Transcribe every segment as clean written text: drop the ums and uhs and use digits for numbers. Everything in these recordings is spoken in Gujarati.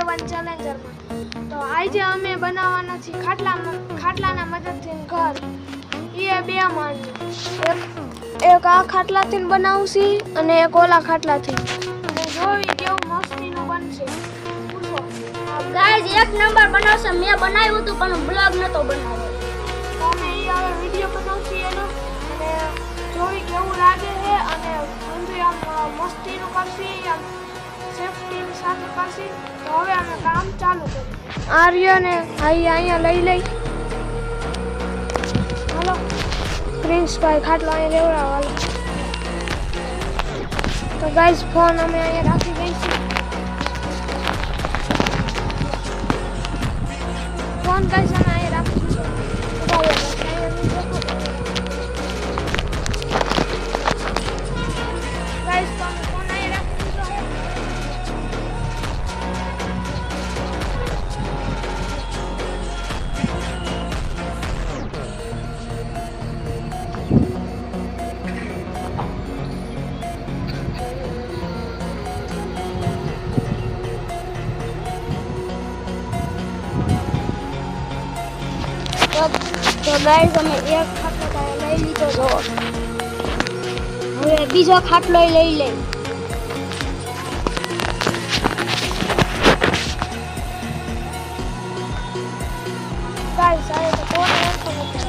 1 ચેલેન્જરમાં. તો આજે અમે બનાવવાના છીએ ખાટલાના મદદથી ઘર. એ 2 માળનું. એક આ ખાટલાથી બનાવશી અને એક ઓલા ખાટલાથી. અને જોવી કેવું મસ્તીનું બનશે. ગાઈસ એક નંબર બનાવશે. મેં બનાવ્યું હતું પણ બ્લોગ નતો બનાવ્યો. તો અમે હવે વિડિયો બનાવશી એનો અને જોવી કેવું લાગે છે અને અંદર આમ મસ્તીનું કરશી આમ સેફટીની સાથે કરશી. તો હવે અમે કામ ચાલુ કરીએ. આર્યને અહીંયા લઈ હાલો પ્રિન્સભાઈ ખાટલો અહીંયા લેવડાવો. તો ગાઈસ ફોન અમે અહીંયા રાખી દઈશું. ફોન ગાઈસ અમે અહીંયા રાખી દઈશું. ગાઈસ તો અમે ફોન અહીંયા રાખી દીધો છે. તો ગાઈસ અમે એક ખાટલો લઈ લીધો છો. હવે બીજો ખાટલો લઈ લઈ. ગાઈસ આ તો કોણ ઓળખો નથી.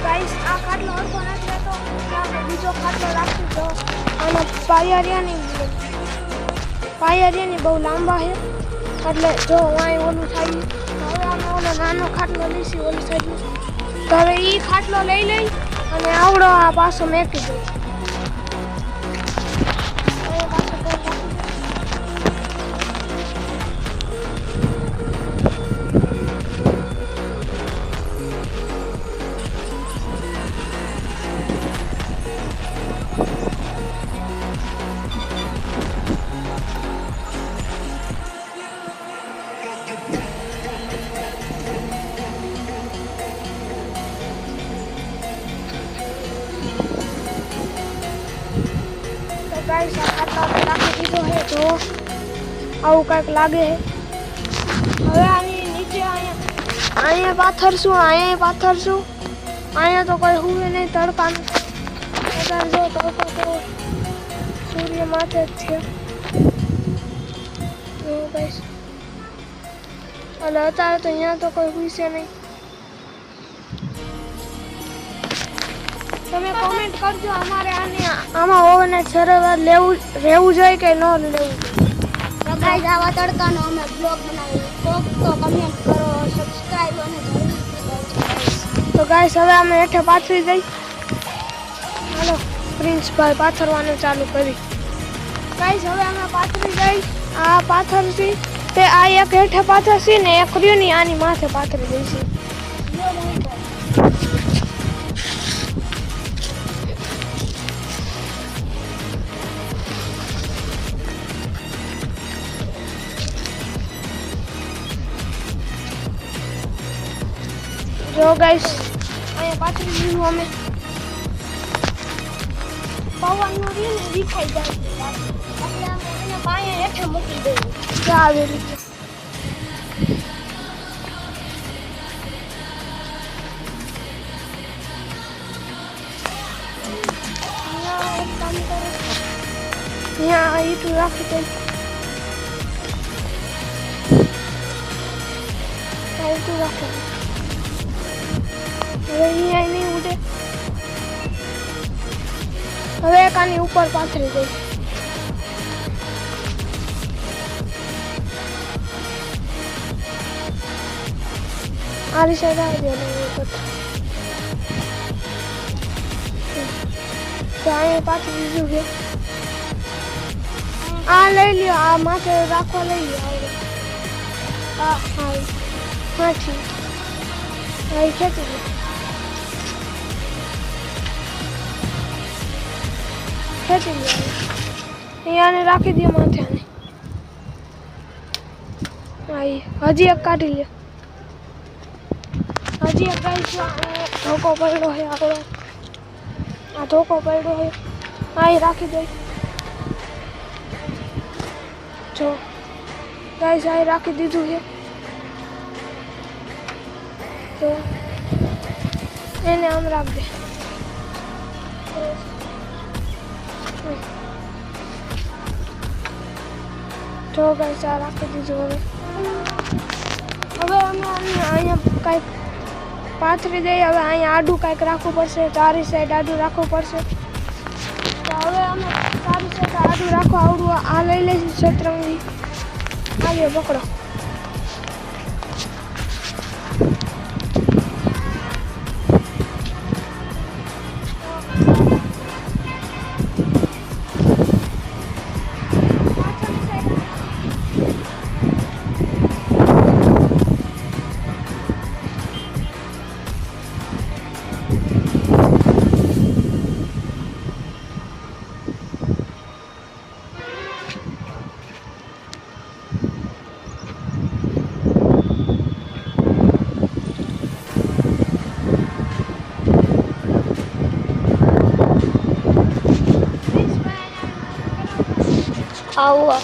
ગાઈસ આ ખાટલો ઓળખો નથી રહેતો. આપણે બીજો ખાટલો રાખી દો. અને પાયરિયાની બહુ લાંબા છે એટલે જો અહીં ઓલું થાય. હવે અમે ઓલો નાનો ખાટલો લઈશું ઓલી સાઈડ. તો હવે એ ખાટલો લઈ અને આવડો આ પાછો મેકી દો. ગાઈસ આ ખાટલો આપણે રાખી દીધો છે. તો આવું કંઈક લાગે છે. હવે આની નીચે અહીંયા પાથરશું. અહીંયા તો કોઈ હુવે નહીં તડકાનું. અત્યારે જો તડકો તો સૂર્ય માથે જ છે. જો ગાઈસ એટલે અત્યારે તો અહીંયા તો કોઈ હુશે નહીં. તમે કોમેન્ટ કરજો અમારે આમાં ઓવરને સર્વર રહેવું જોઈએ કે ન લેવું. તો ગાઈસ આવા તડકાનો અમે બ્લોગ બનાવીએ. તો કમેન્ટ કરો, સબસ્ક્રાઇબ અને જરૂર કરો. તો ગાઈસ હવે અમે હેઠે પાથરી દઈ. હાલો પ્રિન્સભાઈ પાથરવાનું ચાલુ કરી. ગાઈસ હવે અમે પાથરી દઈ. આ પાથરશી તે આ એક હેઠે પાથરશી ને એક રહ્યુંની આની માથે પાથરી દઈશી. જો ગાઈસ અહીંયા પાથરી દીધું અમે. પવનનું રહ્યું ને વિખાઈ જાય એટલે અમે એને પાયા હેઠે મૂકી દઈએ. જો આવી રીતે. અહીંયા એક કામ કરો. અહીંયા ઈટું રાખી દઈએ. ઈટું રાખી દઈએ. હવે અહીંયા નહીં ઉડે. હવે એક આની ઉપર પાથરી દઈ. આરી સાઈડ આવી ગયો. તો અહીંયા પાથરી દીધું છે. આ લઈ લ્યો. આ માથે રાખવા લઈ લ્યો. હા ઠીક. અહીં ખેંચી લે, ખેંચી લે. અહીંયાને રાખી દે માથે આને. હજી એક કાઢી લે. હજી એક ગાઈસ ધોકો પડ્યો છે આપણો. આ ધોકો પડ્યો છે. અહીં રાખી દે. જો ગાઈસ અહીં રાખી દીધું છે. તો એને આમ રાખ દે. જો ગાઈસ આ રાખી દીધું. હવે અમે અહીંયા કાંઈક પાથરી દઈએ. હવે અહીંયા આડું કાંઈક રાખવું પડશે. ચારી સાઈડ આડું રાખવું પડશે. તો હવે અમે ચારી સાઈડ આડું રાખવા આવડું આ લઈ લઈશું સતરંગી. આવીએ પકડો. આવો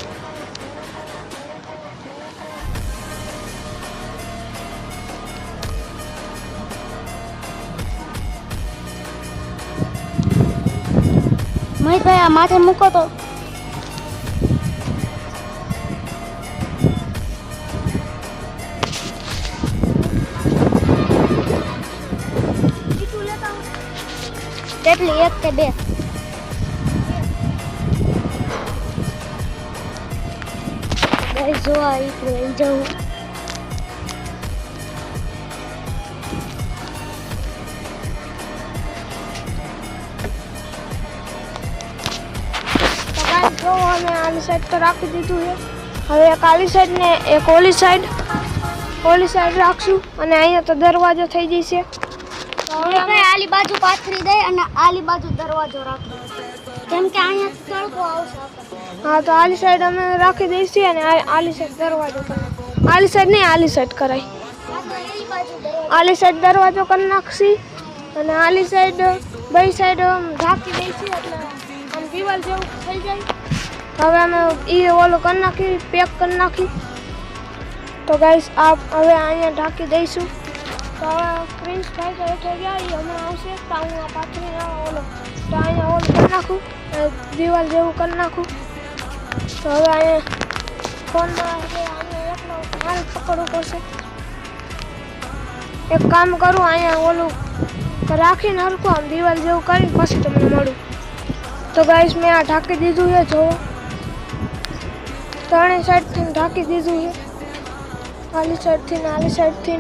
મહેશભાઈ આ માથે મૂકો તો. કેટલી? એક કે બે? જોવા જવું. તો ગાઈસ જો અમે આની સાઈડ તો રાખી દીધું છે. હવે એક આલી સાઈડ ને એક ઓલી સાઈડ રાખશું. અને અહીંયા તો દરવાજો થઈ જશે. તો હવે અમે આલી બાજુ પાથરી દઈ અને આલી બાજુ દરવાજો રાખો, કેમ કે અહીંયા તડકો આવશે. હા તો આલી સાઈડ અમે રાખી દઈશું અને આલી સાઈડ દરવાજો કરી. આલી સાઈડ નહીં, આલી સાઈડ કરાય. આલી સાઈડ દરવાજો કરી નાખશી અને આલી સાઈડ બે સાઈડ ઢાંકી દઈશું એટલે આમ દિવાલ જેવું થઈ જાય. હવે અમે એ ઓલું કરી નાખી, પેક કરી નાખી. તો ગાઈસ હવે અહીંયા ઢાંકી દઈશું. તો હવે પ્રિન્સભાઈ તો હેઠે ગયા, એ હમણાં આવશે. તો હું આ પાથરીને ઓલો તો અહીંયા ઓલું કરી નાખું, દિવાલ જેવું કરી નાખું. તો હવે અહીંયા ફોનમાં અહીંયા એકલો મારે પકડવું પડશે. એક કામ કરું, અહીંયા ઓલું રાખીને હરખું આમ દિવાલ જેવું કરીને પછી તમને મળું. તો ગાઈસ મેં આ ઢાંકી દીધું છે. જો ત્રણેય સાઈડથી ઢાંકી દીધું છે. આલી સાઈડથી ને આલી સાઈડથી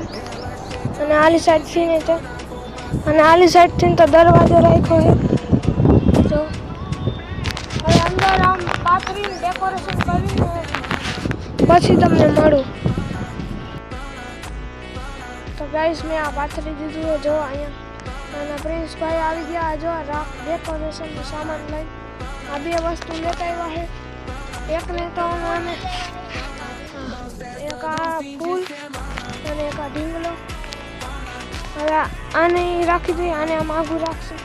અને આલી સાઈડથી ને તો અને આલી સાઈડથી તો દરવાજો રાખ્યો છે. જો હવે અંદર આમ પાથરીને ડેકોરેશન કરીને પછી તમને મળું. તો ગાઈસ મેં આ પાથરી દીધું છે. જો અહીંયા અને પ્રિન્સભાઈ આવી ગયા. જો ડેકોરેશનનો સામાન લઈ આ બે વસ્તુ લેતા આવ્યા છે. એકને તો અમે એક આ ફૂલ અને એક આ ઢીંગલો. હવે આને રાખી દઈએ, આને આમ આગું રાખશું.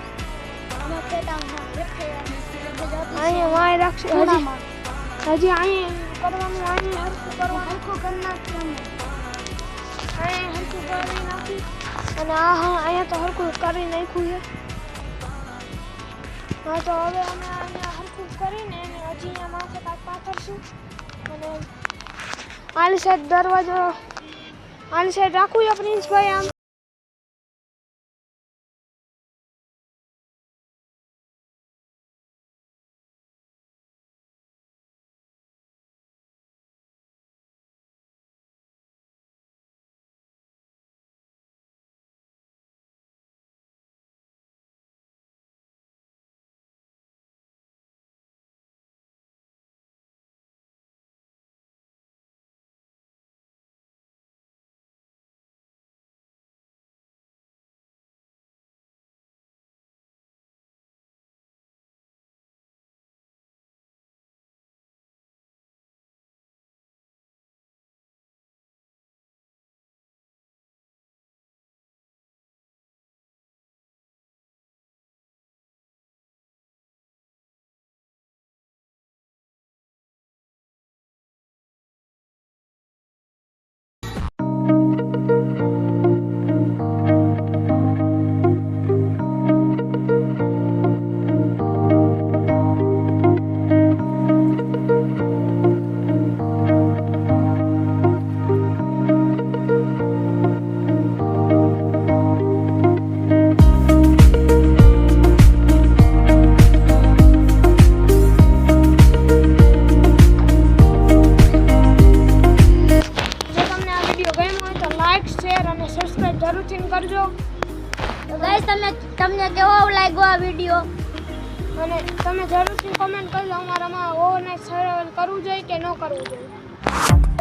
અહીંયા વાય રાખશું. હજી અહીંયા કરવાનું, અહીંયા હરખું કરવાનું, હરખું કરી નાખીએ. અહીંયા હરખું કરી નાખી અને અહીંયા તો હરખું કરી નાખ્યું છે. હા તો હવે અમે અહીંયા હરખું કરીને એને હજી અહીંયા માથે કાંઈક પાથરશું અને આલી સાઈડ દરવાજો આલી સાઈડ રાખવું છે પ્રિન્સભાઈ. આમ જરૂરથી કરજો. તો ગાઈસ તમને કેવો લાગ્યો આ વિડિયો? અને તમે જરૂરથી કોમેન્ટ કરજો અમારામાં ઓવરનાઇટ સર્વાઈવલ કરવું જોઈએ કે ન કરવું જોઈએ.